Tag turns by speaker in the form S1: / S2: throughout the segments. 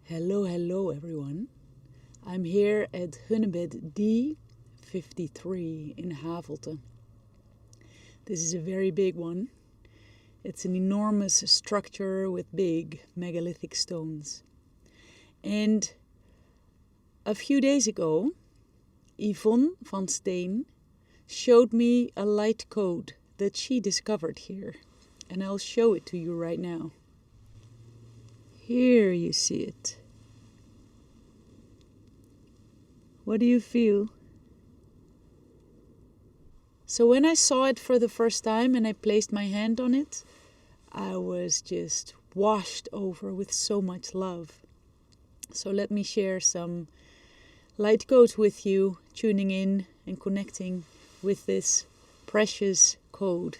S1: Hello everyone. I'm here at Hunebed D53 in Havelte. This is a very big one. It's an enormous structure with big megalithic stones. And a few days ago, Yvonne van Steen showed me a light code that she discovered here. And I'll show it to you right now. Here you see it. What do you feel? So when I saw it for the first time and I placed my hand on it, I was just washed over with so much love. So let me share some light codes with you, tuning in and connecting with this precious code.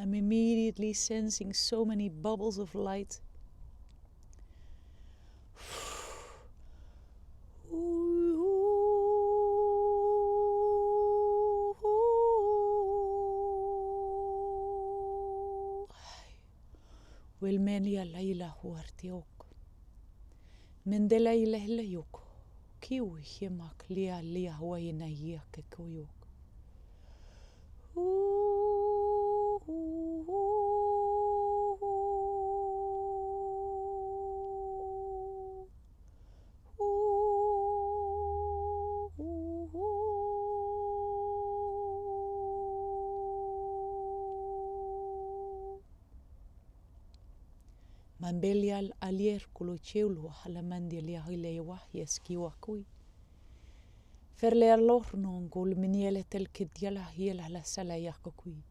S1: I'm immediately sensing so many bubbles of light. Wilmenia laila huartiok. Mendela ila yok. Kiu himak lia huayna yake koyok. Mambelial alier kulucheulu halamandia lia hilewa yeskiwa kui. Ferle alorno ngul miniele tel kidiala hiela la sala yakokui.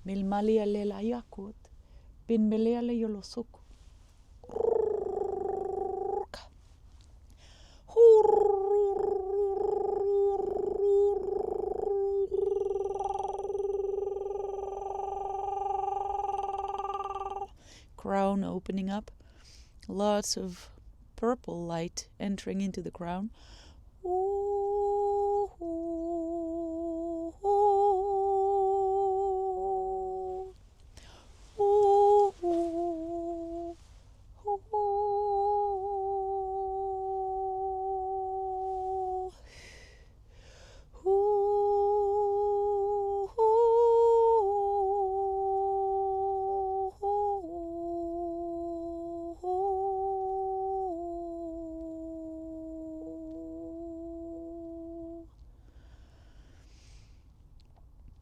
S1: Milmalia lela yakut, bin melea le yolosuku. Crown opening up, lots of purple light entering into the crown.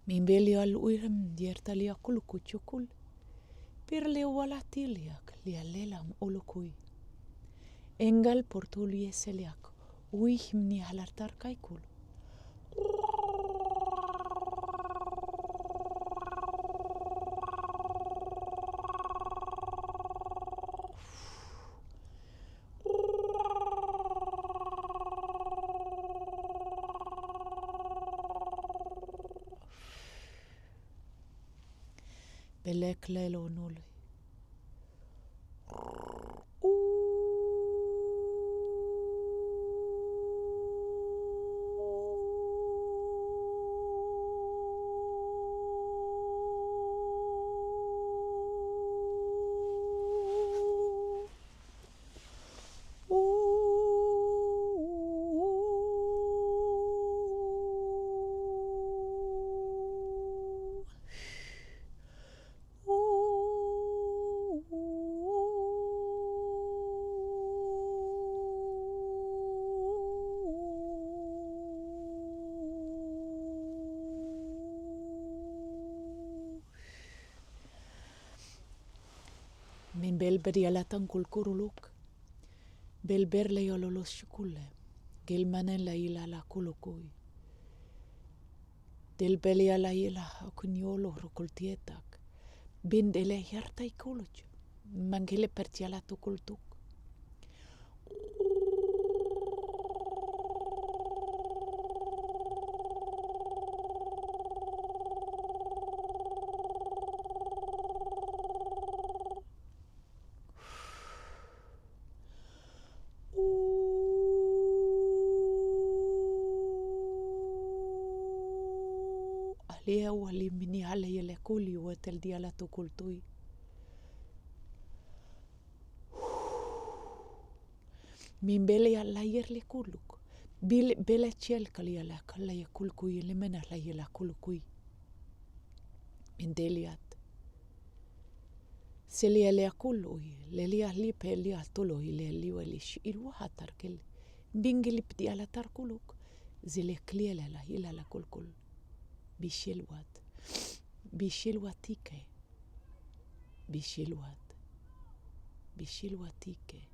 S1: Mimbeli al uirem diertalia kulukuchukul. Pirle walatiliak lia lelam olukui. Engal portulie seliak uihmni halartar kaikul. Belek lelo nuli. Bel berialatan kulkuruluk. Bel berle yololos shukule. Gel manen la ila la kulukui. Del belia la ila akunyolo rukultietak. Bin dele hierta ikuluch. Mangele pertiala tukultuk. Alia wali mini hale yele kuli wetel diala tukultui. Min bele ya la yerle kuluk. Bele chiel kali ya la kala ya kulkui le mena la yela kulkui. Min deliat. Selia le kului le lia lipe lia toloi le liwa lish ilwa hatarkel. Bingili pdi ala tarkuluk. Zile kliele la hila la kulkul. Bishilwat. Bishilwatike. Bishilwat. Bishilwatike.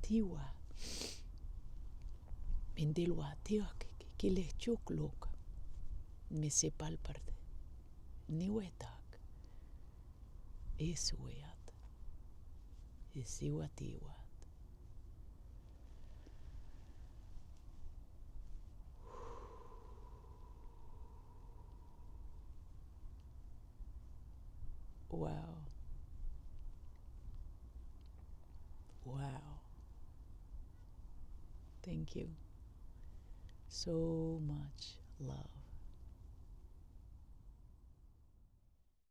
S1: Iwa. Mindilwa tiak kile chukluk. Me sepal parte. Niwetak. Isuat. Isiwatiwat. Wow. Thank you. So much love.